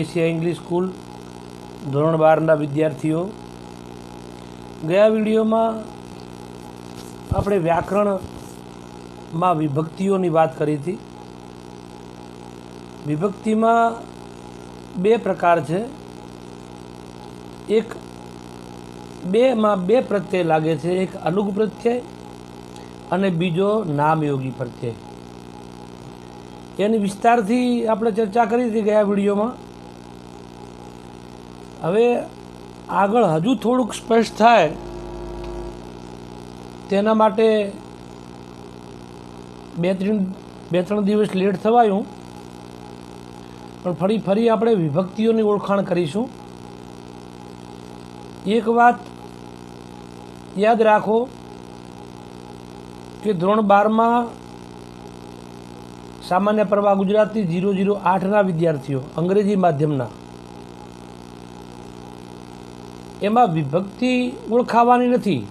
Asia English school ધોરણ 12ના વિદ્યાર્થીઓ, ગયા વિડીયોમાં આપણે વ્યાકરણમાં વિભક્તિઓની વાત કરી હતી. વિભક્તિમાં બે પ્રકાર છે. એક બેમાં બે પ્રત્યય લાગે છે, એક અનુગ પ્રત્યય અને બીજો નામયોગી પ્રત્યય. એની વિસ્તારથી આપણે ચર્ચા કરી હતી ગયા વિડીયોમાં. હવે આગળ હજુ થોડુંક સ્પષ્ટ થાય તેના માટે બે ત્રણ દિવસ લેટ થવાયું, પણ ફરી આપણે વિભક્તિઓની ઓળખાણ કરીશું. એક વાત યાદ રાખો કે ધોરણ 12માં સામાન્ય પ્રવાહ ગુજરાતી 008ના વિદ્યાર્થીઓ, અંગ્રેજી માધ્યમના, એમાં વિભક્તિ ઓળખાવાની નથી.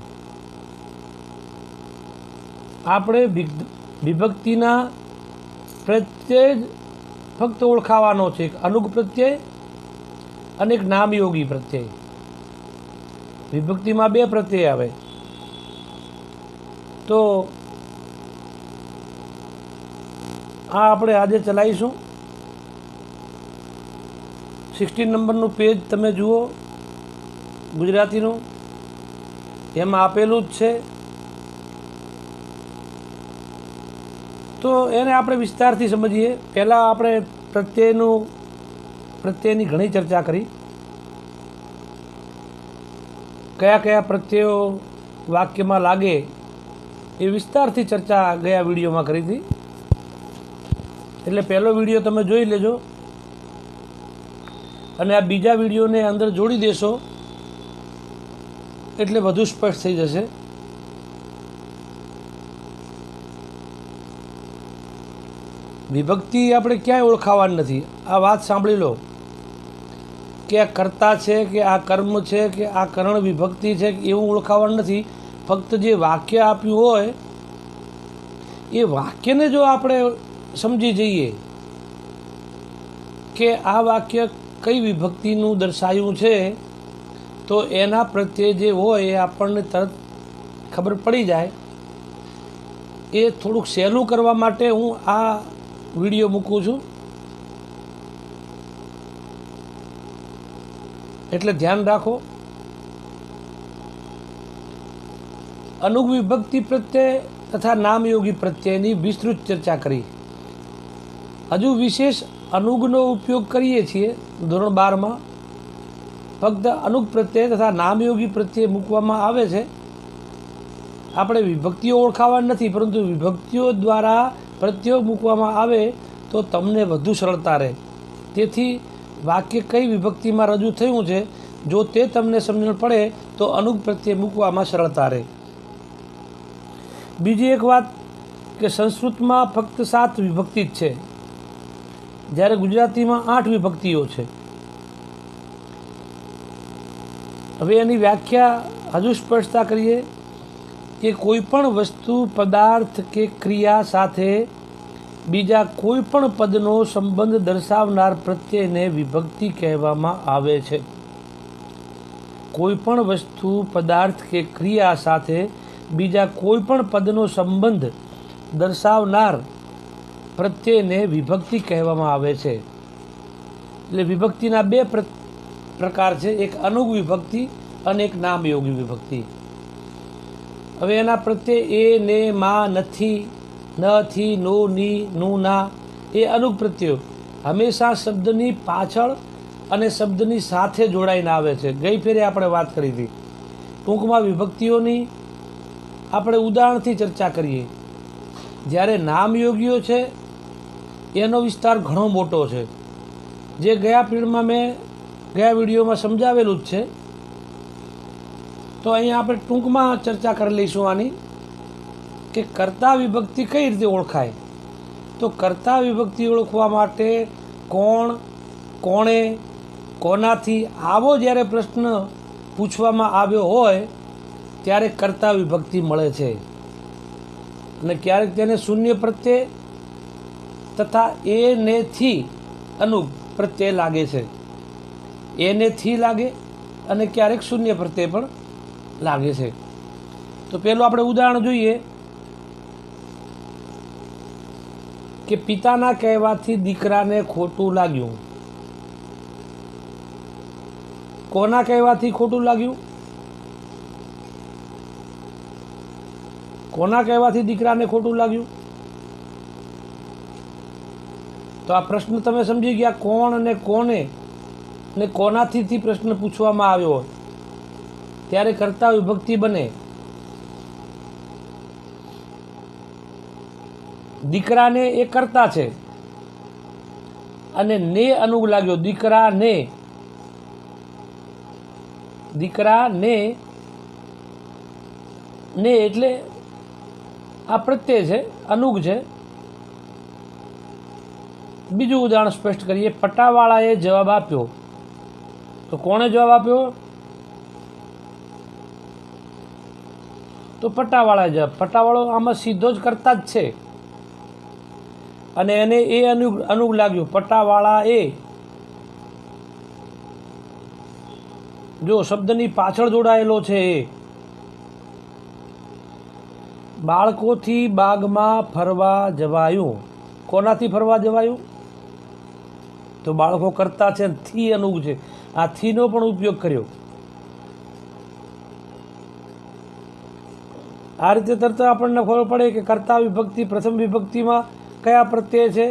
આપણે વિભક્તિના પ્રત્યય ફક્ત ઓળખાવાનો છે. એક અનુગ પ્રત્યય અને એક નામયોગી પ્રત્યય. વિભક્તિમાં બે પ્રત્યય આવે. તો આ આપણે આજે ચલાવીશું. 16 નંબરનું પેજ તમે જુઓ ગુજરાતીનું, એમાં આપેલું જ છે. તો એને આપણે વિસ્તારથી સમજીએ. પહેલાં આપણે પ્રત્યયની ઘણી ચર્ચા કરી. કયા કયા પ્રત્યયો વાક્યમાં લાગે એ વિસ્તારથી ચર્ચા ગયા વિડીયોમાં કરી હતી. એટલે પહેલો વિડીયો તમે જોઈ લેજો અને આ બીજા વિડીયોને અંદર જોડી દેશો એટલે વધુ સ્પષ્ટ થઈ જશે. વિભક્તિ આપણે ક્યાંય ઓળખાવાની નથી. આ વાત સાંભળી લો કે આ કર્તા છે કે આ કર્મ છે કે આ કરણ વિભક્તિ છે એવું ઓળખાવાનું નથી. ફક્ત જે વાક્ય આપ્યું હોય એ વાક્યને જો આપણે સમજી જઈએ કે આ વાક્ય કઈ વિભક્તિનું દર્શાવ્યું છે, તો એના પ્રત્યે જે હોય એ આપણને તરત ખબર પડી જાય. એ થોડુંક સહેલું કરવા માટે હું આ વિડીયો મૂકું છું, એટલે ધ્યાન રાખો. અનુગ વિભક્તિ પ્રત્યય તથા નામયોગી પ્રત્યયની વિસ્તૃત ચર્ચા કરી. હજુ વિશેષ અનુગનો ઉપયોગ કરીએ છીએ ધોરણ 12માં. ફક્ત અનુગ પ્રત્યય તથા નામયોગી પ્રત્યય મૂકવામાં આવે છે. આપણે વિભક્તિઓ ઓળખાવા નથી, પરંતુ વિભક્તિઓ દ્વારા પ્રત્યયો મૂકવામાં આવે તો તમને વધુ સરળતા રહે. તેથી વાક્ય કઈ વિભક્તિમાં રજૂ થયું છે, જો તે તમને સમજણ પડે તો અનુગ પ્રત્યય મૂકવામાં સરળતા રહે. બીજી એક વાત કે સંસ્કૃતમાં ફક્ત 7 વિભક્તિ જ છે, જ્યારે ગુજરાતીમાં 8 વિભક્તિઓ છે. હવે એની વ્યાખ્યા હજુ સ્પષ્ટતા કરીએ કે કોઈ પણ વસ્તુ, પદાર્થ કે ક્રિયા સાથે બીજા કોઈ પણ પદનો સંબંધ દર્શાવનાર પ્રત્યયને વિભક્તિ કહેવામાં આવે છે. કોઈ પણ વસ્તુ, પદાર્થ કે ક્રિયા સાથે બીજા કોઈ પણ પદનો સંબંધ દર્શાવનાર પ્રત્યયને વિભક્તિ કહેવામાં આવે છે. એટલે વિભક્તિના બે પ્રકાર છે, એક અનુગ વિભક્તિ અને એક નામયોગી વિભક્તિ. હવે એના પ્રત્યય એ, ને, માં, નથી, ન, થી, નો, ની, નું, ના એ અનુગ પ્રત્યયો હંમેશા શબ્દની પાછળ અને શબ્દની સાથે જોડાઈને આવે છે. ગઈ ફેરે આપણે વાત કરી હતી. ટૂંકમાં વિભક્તિઓની આપણે ઉદાહરણથી ચર્ચા કરીએ. જ્યારે નામયોગીઓ છે એનો વિસ્તાર ઘણો મોટો છે, જે ગયા વિડીયોમાં સમજાવેલું જ છે. તો અહીંયા આપણે ટૂંકમાં ચર્ચા કરી લઈશું આની, કે કર્તા વિભક્તિ કઈ રીતે ઓળખાય. તો કર્તા વિભક્તિ ઓળખવા માટે કોણ, કોણે, કોનાથી આવો જ્યારે પ્રશ્ન પૂછવામાં આવ્યો હોય ત્યારે કર્તા વિભક્તિ મળે છે. અને ક્યારેક તેને શૂન્ય પ્રત્યય તથા એ ને થી અનુગ પ્રત્યય લાગે છે. એને થી લાગે અને ક્યારેક શૂન્ય પ્રત્યય પણ લાગે છે. તો પેલું આપણે ઉદાહરણ જોઈએ કે પિતાના કહેવાથી દીકરાને ખોટું લાગ્યું. કોના કહેવાથી ખોટું લાગ્યું? કોના કહેવાથી દીકરાને ખોટું લાગ્યું? તો આ પ્રશ્ન તમે સમજી ગયા. કોણ અને કોને અને કોનાથી પ્રશ્ન પૂછવામાં આવ્યો ત્યારે કર્તા વિભક્તિ બને. દીકરાને એ કર્તા છે અને ને અનુગ લાગ્યો. દીકરાને ને એટલે આ પ્રત્યય છે, અનુગ છે. બીજું ઉદાહરણ સ્પષ્ટ કરીએ. પટાવાળાએ જવાબ આપ્યો. તો કોણે જવાબ આપ્યો? તો પટાવાળાએ જવાબ. પટાવાળો આમાં સીધો જ કરતા જ છે અને એને એ અનુગ લાગ્યું. પટાવાળા એ, જો શબ્દની પાછળ જોડાયેલો છે. એ બાળકોથી બાગમાં ફરવા જવાયું. કોનાથી ફરવા જવાયું? તો બાળકો કરતા છે, થી અનુગ છે. આ થીનો પણ ઉપયોગ કર્યો. આ રીતે તરત આપણને ખબર પડે કે કર્તા વિભક્તિ પ્રથમ વિભક્તિમાં કયા પ્રત્યય છે,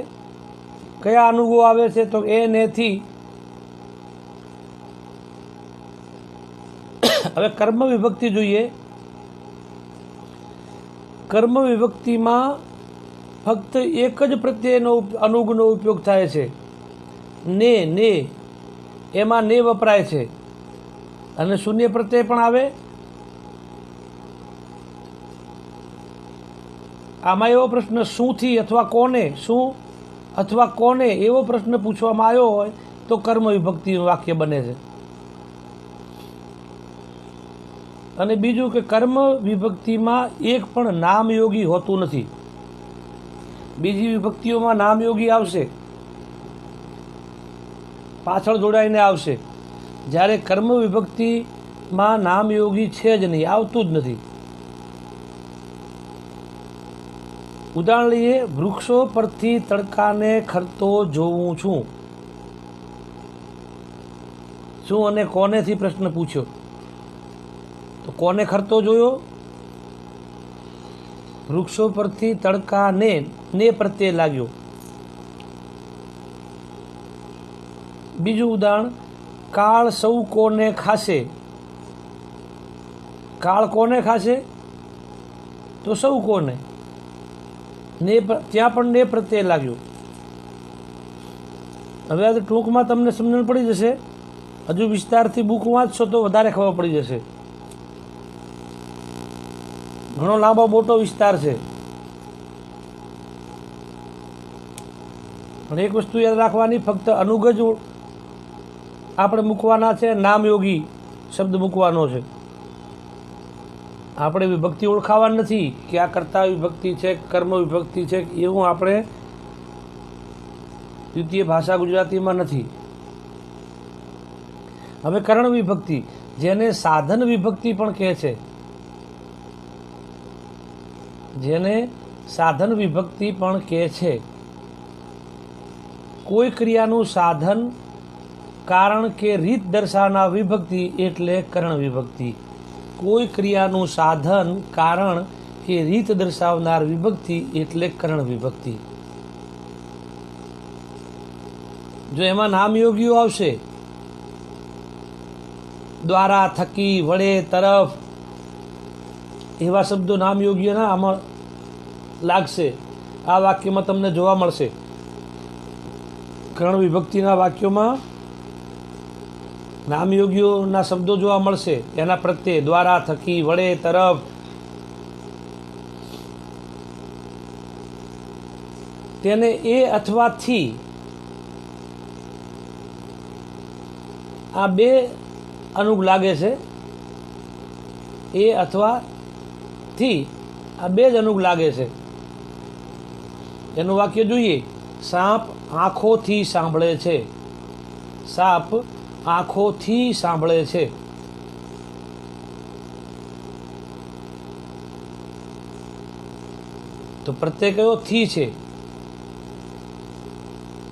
કયા અનુગો આવે છે. તો એ ને થી. હવે કર્મ વિભક્તિ જોઈએ. કર્મ વિભક્તિમાં ફક્ત એક જ પ્રત્યયનો અનુગનો ઉપયોગ થાય છે. ને એમાં ને વપરાય છે અને શૂન્ય પ્રત્યય પણ આવે. આમાં એવો પ્રશ્ન શુંથી અથવા કોને, શું અથવા કોને એવો પ્રશ્ન પૂછવામાં આવ્યો હોય તો કર્મ વિભક્તિનું વાક્ય બને છે. અને બીજું કે કર્મ વિભક્તિમાં એક પણ નામયોગી હોતું નથી. બીજી વિભક્તિઓમાં નામયોગી આવશે, પાછળ જોડાઈને આવશે. જ્યારે કર્મ વિભક્તિમાં નામયોગી છે જ નહીં, આવતું જ નથી. ઉદાહરણ લઈએ. વૃક્ષો પરથી તડકાને ખરતો જોઉં છું. શું અને કોનેથી પ્રશ્ન પૂછ્યો? તો કોને ખરતો જોયો? વૃક્ષો પરથી તડકાને ને પ્રત્યય લાગ્યો. બીજું ઉદાહરણ. કાળ સૌ કોને ખાશે. કાળ કોને ખાશે? તો સૌ કોને. ને ત્યાં પણ ને પ્રત્યય લાગ્યો. હવે આ ટૂંકમાં તમને સમજણ પડી જશે. હજુ વિસ્તારથી બુક વાંચશો તો વધારે ખબર પડી જશે. ઘણો લાંબો મોટો વિસ્તાર છે. પણ એક વસ્તુ યાદ રાખવાની, ફક્ત અનુગ જ આપણે મૂકવાના છે. નામયોગી શબ્દ મૂકવાનો છે. આપણે વિભક્તિ ઓળખાવા નથી કે આ કર્તા વિભક્તિ છે, કર્મ વિભક્તિ છે, એવું આપણે દ્વિતીય ભાષા ગુજરાતીમાં નથી. હવે કરણ વિભક્તિ, જેને સાધન વિભક્તિ પણ કહે છે. જેને સાધન વિભક્તિ પણ કહે છે. કોઈ ક્રિયાનું સાધન, કારણ કે રીત દર્શાવનાર વિભક્તિ એટલે કરણ વિભક્તિ. કોઈ ક્રિયાનું સાધન, કારણ કે રીત દર્શાવનાર વિભક્તિ એટલે કરણ વિભક્તિ. જો એમાં નામયોગીઓ આવશે, દ્વારા, થકી, વડે, તરફ, એવા શબ્દો નામયોગીઓના આમાં લાગશે. આ વાક્યમાં તમને જોવા મળશે. કરણ વિભક્તિના વાક્યોમાં નામયોગીઓના શબ્દો જોવા મળશે. એના પ્રત્યે દ્વારા, થકી, વડે, તરફ. તેને એ અથવા થી, આ બે અનુગ લાગે છે. એ અથવા થી આ બે જ અનુગ લાગે છે. એનું વાક્ય જોઈએ. સાપ આંખોથી સાંભળે છે. સાપ આંખોથી સાંભળે છે. તો પ્રત્યય કયો? થી છે.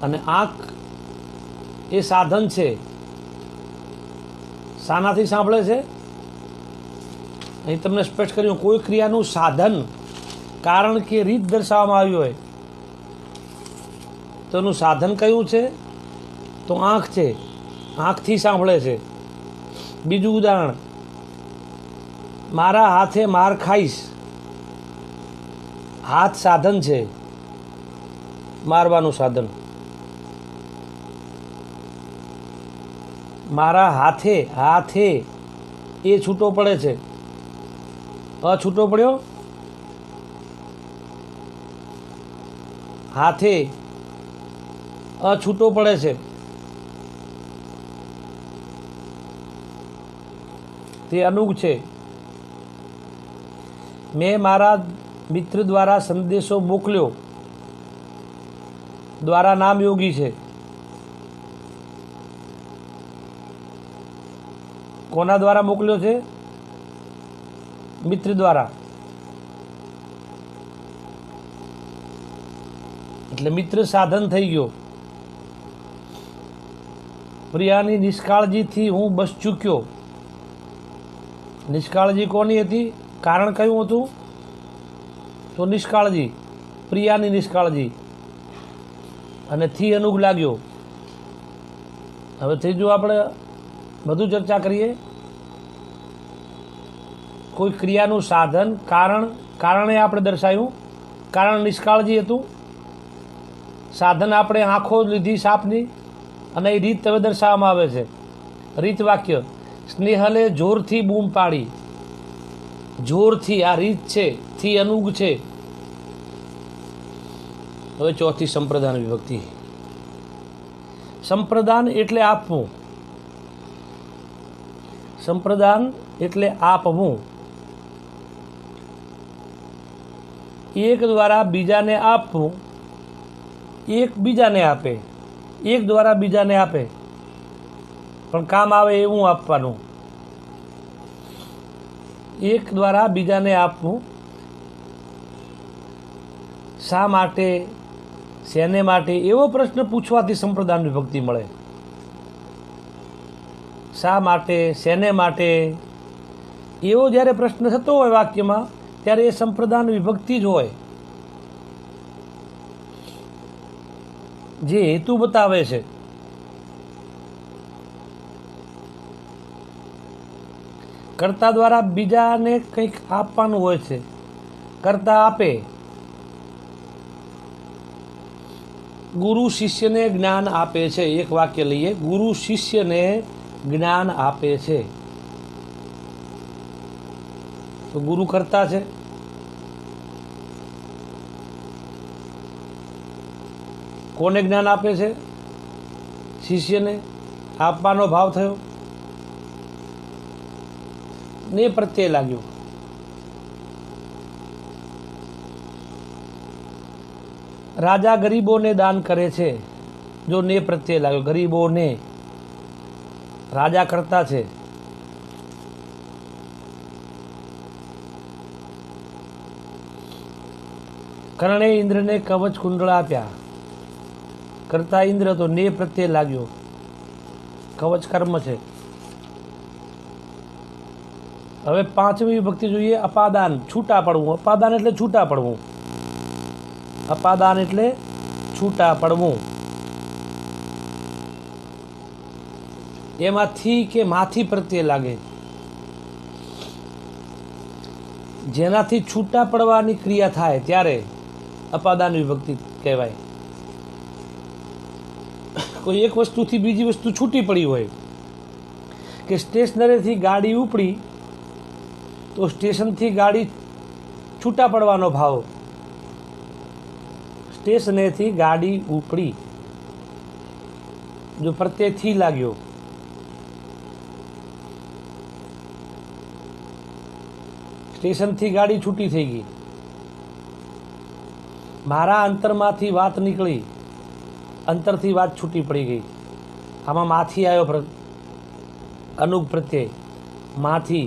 અને આંખ એ સાધન છે. શાનાથી સાંભળે છે? અહીં તમને સ્પષ્ટ કર્યું, કોઈ ક્રિયાનું સાધન કારણ કે રીત દર્શાવવામાં આવ્યું હોય તો એનું સાધન કયું છે? તો આંખ છે. આંખથી સાંભળે છે. બીજું ઉદાહરણ, મારા હાથે માર ખાઈશ. હાથ સાધન છે, મારવાનું સાધન. મારા હાથે, હાથે એ છૂટો પડે છે. અછૂટો પડ્યો. હાથે અછૂટો પડે છે. તે અનુગ છે. મેં મારા મિત્ર દ્વારા સંદેશો મોકલ્યો. દ્વારા નામ યોગી છે. કોના દ્વારા મોકલ્યો છે? મિત્ર દ્વારા. એટલે મિત્ર સાધન થઈ ગયો. પ્રિયાની નિષ્કાળજીથી હું બસ ચૂક્યો. નિષ્કાળજી કોની હતી? કારણ કયું હતું? તો નિષ્કાળજી, પ્રિયાની નિષ્કાળજી. અને થી અનુગ લાગ્યો. હવે ત્રીજું આપણે બધું ચર્ચા કરીએ. કોઈ ક્રિયાનું સાધન કારણ, કારણે આપણે દર્શાવ્યું. કારણ નિષ્કાળજી હતું. સાધન આપણે આંખો લીધી સાપની, અને એ રીત હવે દર્શાવવામાં આવે છે. રીત વાક્ય, સ્નેહલે જોરથી બૂમ પાડી. જોરથી, આ રીત છે. થી અનુગ છે. હવે ચોથી સંપ્રદાન વિભક્તિ. સંપ્રદાન એટલે આપવું. સંપ્રદાન એટલે આપવું. એક દ્વારા બીજાને આપવું. એક બીજાને આપે. એક દ્વારા બીજાને આપે, પણ કામ આવે એવું આપવાનું. એક દ્વારા બીજાને આપવું. શા માટે, શેને માટે એવો પ્રશ્ન પૂછવાથી સંપ્રદાન વિભક્તિ મળે. શા માટે, શેને માટે એવો જ્યારે પ્રશ્ન થતો હોય વાક્યમાં, ત્યારે એ સંપ્રદાન વિભક્તિ જ હોય, જે હેતુ બતાવે છે. કર્તા દ્વારા બીજાને કંઈક આપવાનું હોય છે. કર્તા આપે. ગુરુ શિષ્યને જ્ઞાન આપે છે. એક વાક્ય લઈએ, ગુરુ શિષ્યને જ્ઞાન આપે છે. તો ગુરુ કર્તા છે. કોને જ્ઞાન આપે છે? શિષ્યને. આપવાનો ભાવ થયો ને પ્રત્યય લાગ્યો. રાજા ગરીબોને દાન કરે છે. જો ને પ્રત્યય લાગ્યો, ગરીબોને. રાજા કરતા છે. કર્ણે ઇન્દ્રને કવચ કુંડળ આપ્યા. કરતા ઇન્દ્ર, તો ને પ્રત્યય લાગ્યો. કવચ કર્મ છે. હવે પાંચમી વિભક્તિ જોઈએ, અપાદાન, છૂટા પડવું. અપાદાન એટલે છૂટા પડવું. અપાદાન એટલે છૂટા પડવું. એમાંથી કે માથી પ્રત્યય લાગે. જેનાથી છૂટા પડવાની ક્રિયા થાય ત્યારે અપાદાન વિભક્તિ કહેવાય. કોઈ એક વસ્તુથી બીજી વસ્તુ છૂટી પડી હોય, કે સ્ટેશનરીથી ગાડી ઉપડી તો સ્ટેશનથી ગાડી છૂટા પડવાનો ભાવ. સ્ટેશનેથી ગાડી ઉપડી, જો પ્રત્યયથી લાગ્યો. સ્ટેશનથી ગાડી છૂટી થઈ ગઈ. મારા અંતરમાંથી વાત નીકળી, અંતરથી વાત છૂટી પડી ગઈ. આમાં માથી આવ્યો અનુગ પ્રત્યય, માથી.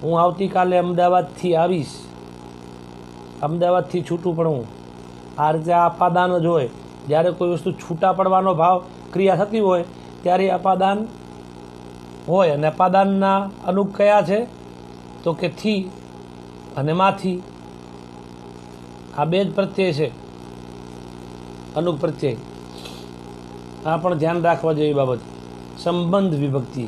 હું આવતીકાલે અમદાવાદથી આવીશ, અમદાવાદથી છૂટું પડવું. આ રીતે આ અપાદાન જ હોય. જ્યારે કોઈ વસ્તુ છૂટા પડવાનો ભાવ ક્રિયા થતી હોય ત્યારે અપાદાન હોય. અને અપાદાનના અનુગ કયા છે? તો કે થી અને માથી. આ બે જ પ્રત્યય છે અનુગ પ્રત્યય. આ પણ ધ્યાન રાખવા જેવી બાબત. સંબંધ વિભક્તિ,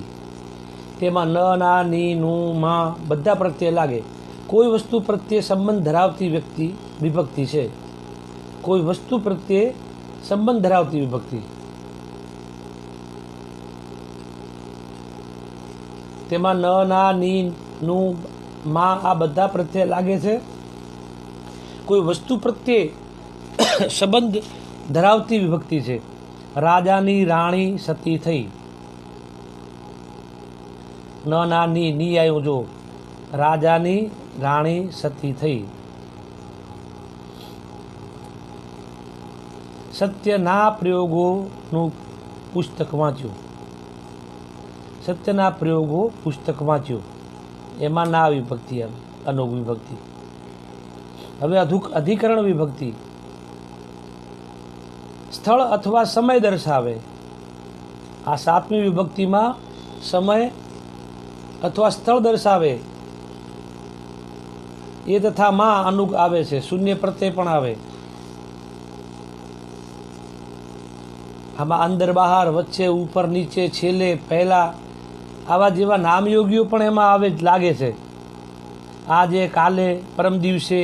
તેમાં ન, ના, ની, નું, માં બધા પ્રત્યય લાગે. કોઈ વસ્તુ પ્રત્યે સંબંધ ધરાવતી વ્યક્તિ વિભક્તિ છે. કોઈ વસ્તુ પ્રત્યે સંબંધ ધરાવતી વિભક્તિ. તેમાં ન, ના, ની, નું, માં આ બધા પ્રત્યય લાગે છે. કોઈ વસ્તુ પ્રત્યે સંબંધ ધરાવતી વિભક્તિ છે. રાજાની રાણી સતી થઈ. ન, ના, ની આવ્યું. જો રાજાની રાણી સતી થઈ. સત્યના પ્રયોગોનું પુસ્તક વાંચ્યું. સત્યના પ્રયોગો પુસ્તક વાંચ્યું. એમાં ના વિભક્તિ, અનુગ વિભક્તિ. હવે અધિકરણ વિભક્તિ. સ્થળ અથવા સમય દર્શાવે. આ સાતમી વિભક્તિમાં સમય અથવા સ્થળ દર્શાવે એ તથા માં અનુગ આવે છે. શૂન્ય પ્રત્યય પણ આવે. આમાં અંદર બહાર, વચ્ચે, ઉપર નીચે, છેલ્લે, પહેલા આવા જેવા નામયોગીઓ પણ એમાં આવે લાગે છે. આજે, કાલે, પરમ દિવસે.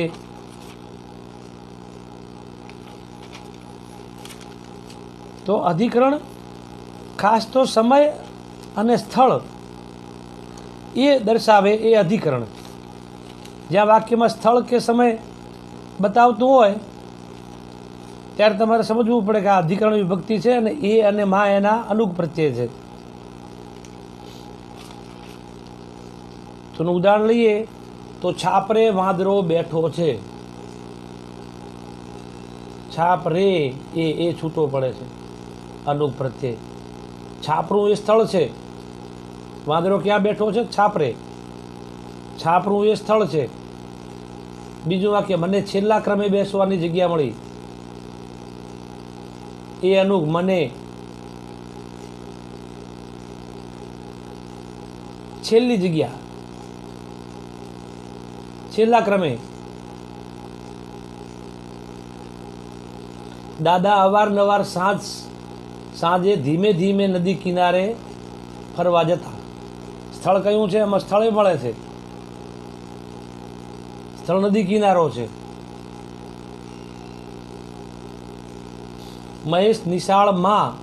તો અધિકરણ ખાસ તો સમય અને સ્થળ એ દર્શાવે એ અધિકરણ. જ્યાં વાક્યમાં સ્થળ કે સમય બતાવતું હોય ત્યારે તમારે સમજવું પડે કે આ અધિકરણ વિભક્તિ છે અને એ અને માં એના અનુગ પ્રત્યય છે. તો ઉદાહરણ લઈએ તો છાપરે વાંદરો બેઠો છે. છાપરે એ છૂટો પડે છે અનુગ પ્રત્યય. છાપરું એ સ્થળ છે. વાંદરો ક્યાં બેઠો છે? છાપરે. છાપરું એ સ્થળ છે. બીજું વાક્ય, મને છેલ્લા ક્રમે બેસવાની જગ્યા મળી. એ અનુગ, મને છેલ્લી જગ્યા, છેલ્લા ક્રમે. દાદા અવારનવાર સાંજે ધીમે ધીમે નદી કિનારે ફરવા જતા. સ્થળ કયું છે? એમાં સ્થળે મળે છે. સ્થળ નદી કિનારો છે. મહેશ નિશાળમાં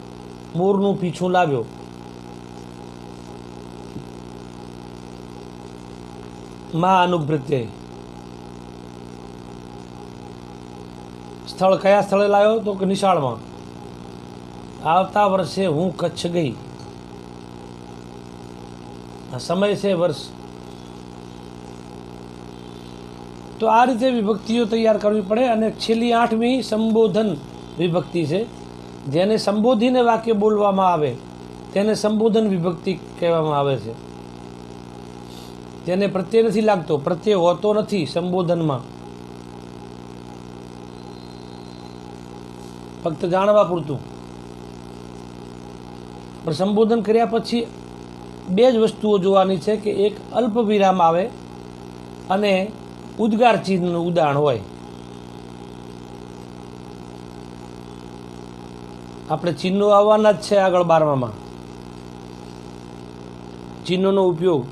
મોરનું પીછું લાવ્યો. માં અનુગ પ્રત્યય. સ્થળ કયા સ્થળે લાવ્યો? તો કે નિશાળમાં. આવતા વર્ષે હું કચ્છ ગઈ. આ સમય છે વર્ષ. તો આ રીતે વિભક્તિઓ તૈયાર કરવી પડે. અને છેલ્લી 8મી સંબોધન વિભક્તિ છે. જેને સંબોધીને વાક્ય બોલવામાં આવે તેને સંબોધન વિભક્તિ કહેવામાં આવે છે. તેને પ્રત્યય નથી લાગતો, પ્રત્યય હોતો નથી સંબોધનમાં. ફક્ત જાણવા પૂરતું. પણ સંબોધન કર્યા પછી બે જ વસ્તુઓ જોવાની છે કે એક અલ્પ વિરામ આવે અને ઉદ્ગાર ચિહ્નનું ઉદાહરણ હોય. આપણે ચિહ્નો આવવાના જ છે આગળ 12માં. ચિહ્નોનો ઉપયોગ,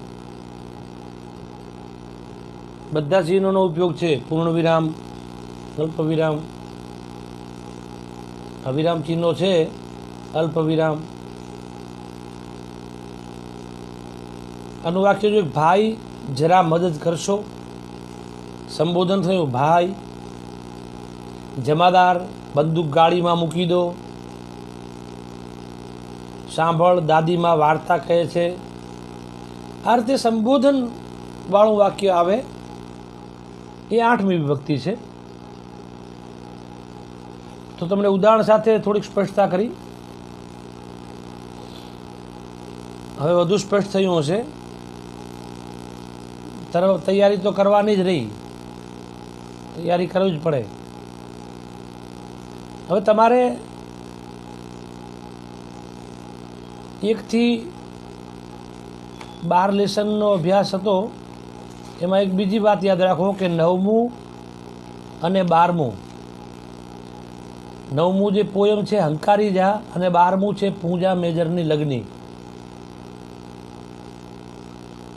બધા ચિહ્નોનો ઉપયોગ છે. પૂર્ણ વિરામ, અલ્પ વિરામ, અવિરામ ચિહ્નો છે, અલ્પ વિરામ. આનું વાક્ય જો ભાઈ જરા મદદ કરશો. સંબોધન થયું ભાઈ. જમાદાર બંદૂક ગાડીમાં મૂકી દો. સાંભળ દાદીમાં વાર્તા કહે છે. આ રીતે સંબોધન વાળું વાક્ય આવે એ 8મી વિભક્તિ છે. તો તમને ઉદાહરણ સાથે થોડીક સ્પષ્ટતા કરી. હવે વધુ સ્પષ્ટ થયું હશે. તૈયારી તો કરવાની જ રહી, તૈયારી કરવી જ પડે. હવે તમારે 1 થી 12 લેસનનો અભ્યાસ હતો. એમાં એક બીજી વાત યાદ રાખો કે 9મું અને 12મું, 9મું જે પોયમ છે હંકારી જા અને 12મું છે પૂજા મેજરની લગ્ની.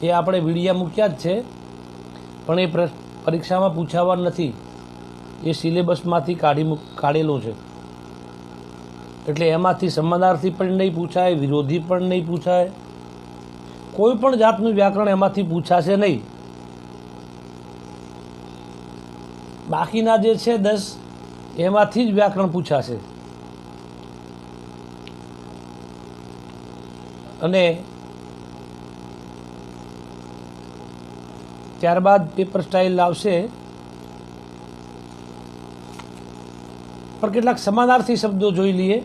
એ આપણે વિડીયા મૂક્યા જ છે, પણ એ પરીક્ષામાં પૂછાવા નથી. એ સિલેબસમાંથી કાઢેલું છે. એટલે એમાંથી સમાનાર્થી પણ નહીં પૂછાય, વિરોધી પણ નહીં પૂછાય, કોઈ પણ જાતનું વ્યાકરણ એમાંથી પૂછાશે નહીં. બાકીના જે છે 10 એમાંથી જ વ્યાકરણ પૂછાશે. અને ત્યારબાદ પેપર સ્ટાઇલ આવશે. પણ કેટલાક સમાનાર્થી શબ્દો જોઈ લઈએ.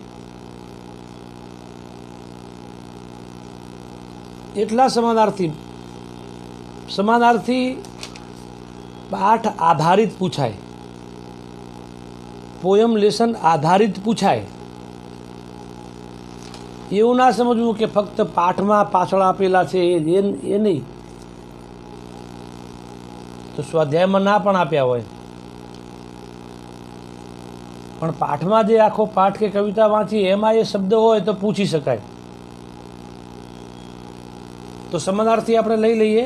એટલા સમાનાર્થી પાઠ આધારિત પૂછાય, પોયમ લેસન આધારિત પૂછાય. એવું ના સમજવું કે ફક્ત પાઠમાં પાછળ આપેલા છે એ નહીં, તો સ્વાધ્યાયમાં ના પણ આપ્યા હોય, પણ પાઠમાં જે આખો પાઠ કે કવિતા વાંચી એમાં એ શબ્દ હોય તો પૂછી શકાય. તો સમાનાર્થી આપણે લઈ લઈએ.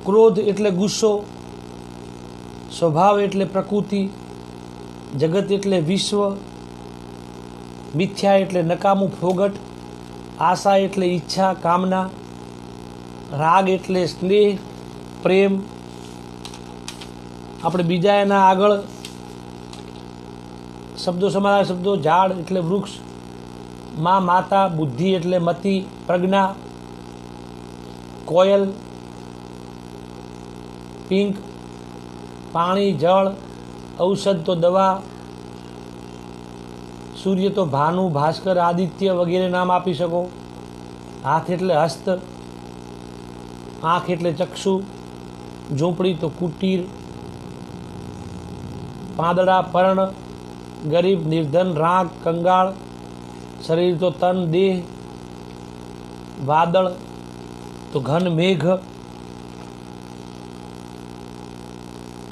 ક્રોધ એટલે ગુસ્સો, સ્વભાવ એટલે પ્રકૃતિ, જગત એટલે વિશ્વ, મિથ્યા એટલે નકામું ફોગટ, આશા એટલે ઈચ્છા કામના, રાગ એટલે સ્નેહ પ્રેમ. આપણે બીજા એના આગળ શબ્દો સમાનાર શબ્દો. ઝાડ એટલે વૃક્ષ, મા માતા, બુદ્ધિ એટલે મતિ પ્રજ્ઞા, કોયલ પિંક, પાણી જળ, ઔષધ તો દવા, સૂર્ય તો ભાનુ ભાસ્કર આદિત્ય વગેરે નામ આપી શકો. હાથ એટલે હસ્ત, આંખ એટલે ચક્ષુ, ઝૂંપડી તો કુટીર, પાંદડા પર્ણ, ગરીબ નિર્ધન રાગ કંગાળ, શરીર તો તન દેહ, વાદળ તો ઘન મેઘ,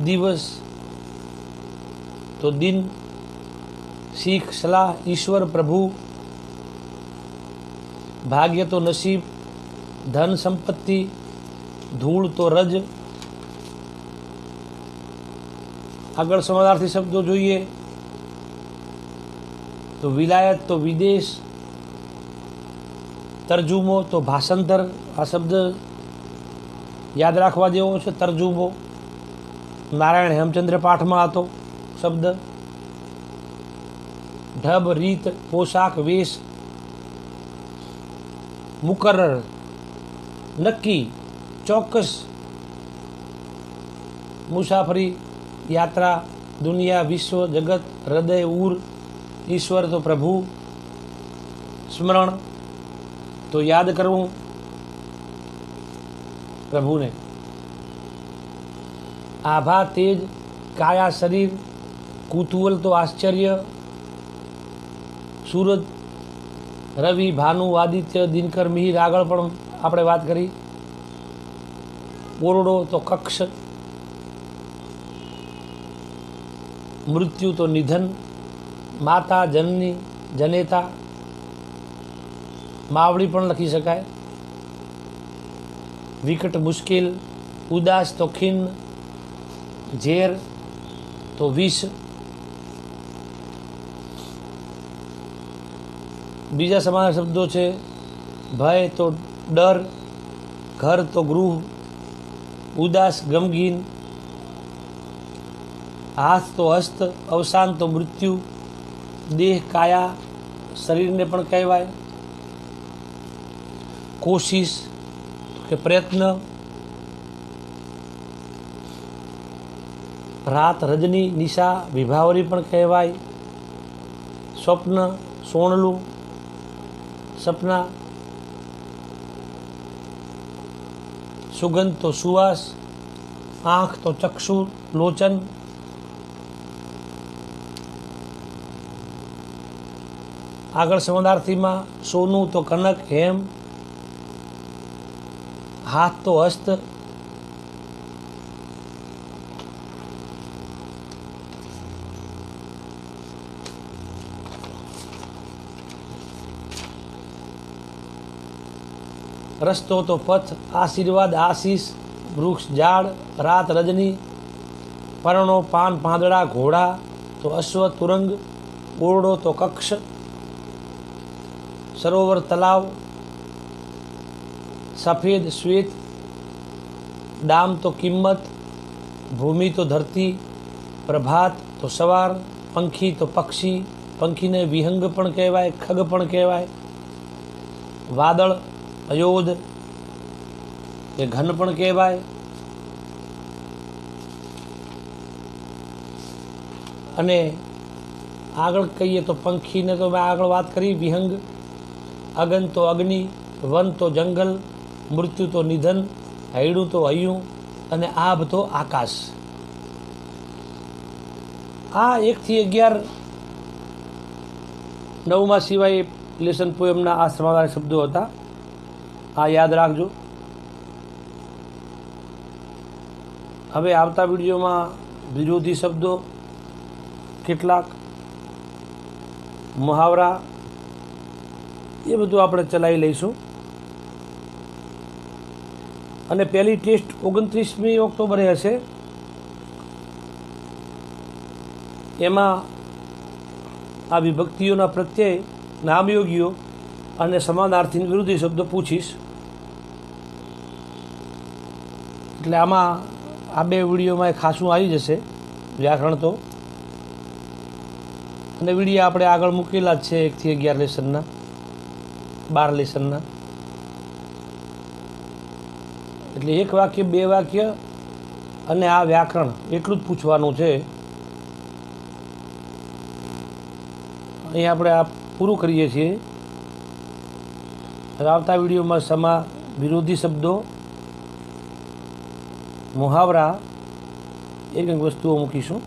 દિવસ તો દિન, શીખ સલાહ ઈશ્વર પ્રભુ, ભાગ્ય તો નસીબ, ધન સંપત્તિ, ધૂળ તો રજ. આગળ સમાનાર્થી શબ્દો જોઈએ તો વિલાયત તો વિદેશ, તરજુમો તો ભાષાંતર. આ શબ્દ યાદ રાખવા જેવો છે. તરજુમો નારાયણ હેમચંદ્ર પાઠમાં હતો શબ્દ. ઢબ રીત પોશાક વેશ, મુકરર નક્કી ચોક્કસ, મુસાફરી યાત્રા, દુનિયા વિશ્વ જગત, હૃદય ઉર, ઈશ્વર તો પ્રભુ, સ્મરણ તો યાદ કરવું પ્રભુને, આભા તેજ કાયા શરીર, કુતૂહલ તો આશ્ચર્ય, સૂરજ રવિ ભાનુ આદિત્ય દિનકર મિહિર. આગળ પણ આપણે વાત કરી. ઓરડો તો કક્ષ, મૃત્યુ તો નિધન, માતા જનની જનેતા, માવડી પણ લખી શકાય. વિકટ મુશ્કેલ, ઉદાસ તો ખિન્ન, ઝેર તો વિષ. બીજા સમાન શબ્દો છે ભય તો ડર, ઘર તો ગૃહ, ઉદાસ ગમગીન, હાથ તો હસ્ત, અવસાન તો મૃત્યુ, દેહ કાયા શરીરને પણ કહેવાય, કોશિશ કે પ્રયત્ન, રાત રજની નિશા વિભાવરી પણ કહેવાય, સ્વપ્ન સોણલું, सपना, सुगंध तो सुवास, आँख तो चक्षु लोचन, आगळ समानार्थी में सोनू तो कनक हेम, हाथ तो हस्त, रस्तो तो पथ, आशीर्वाद आशीष, वृक्ष झाड़, रात रजनी, पर्णो पान पांदड़ा घोड़ा तो अश्व तुरंग, ओरडो तो कक्ष, सरोवर तलाव, सफेद श्वेत, दाम तो किम्मत, भूमि तो धरती, प्रभात तो सवार, पंखी तो पक्षी, पंखी ने विहंग पण कहेवाय, खग पण कहेवाय, वादळ अयोध ये घन पण कहेवाय, अने आगळ कहीए तो पंखी ने तो मैं आगळ बात करी विहंग, अगन तो अग्नि, वन तो जंगल, मृत्यु तो निधन, हयडू तो हयू अने आभ तो आकाश। आ 1 થી 11 9 सिवाय लेसन पोएमना आ समाधान शब्दों हता। आ याद राखजो। हवे आवता विडियो में विरोधी शब्दों, केटलाक मुहावरा ये बधुं आपणे चलाई लईशुं। अने पहली टेस्ट 29મી ऑक्टोबरे हशे। एमां आ विभक्तिओना प्रत्यय, नामयोगीओ अने समानार्थी विरोधी शब्दों पूछीश। एटले आमां आ 2 विडियोमां खासुं आई जशे व्याकरण तो। अने विडियो आपणे आगळ मूकेला ज छे 1 થી 11 लेसनना, 12 लेसनना। એટલે 1 વાક્ય 2 વાક્ય અને આ વ્યાકરણ એટલું જ પૂછવાનું છે। અહીં આપણે આ પૂરું કરીએ છીએ। હવે આવતા વિડીયોમાં સમા, વિરોધી શબ્દો, મુહાવરા એક વસ્તુઓ મૂકીશું।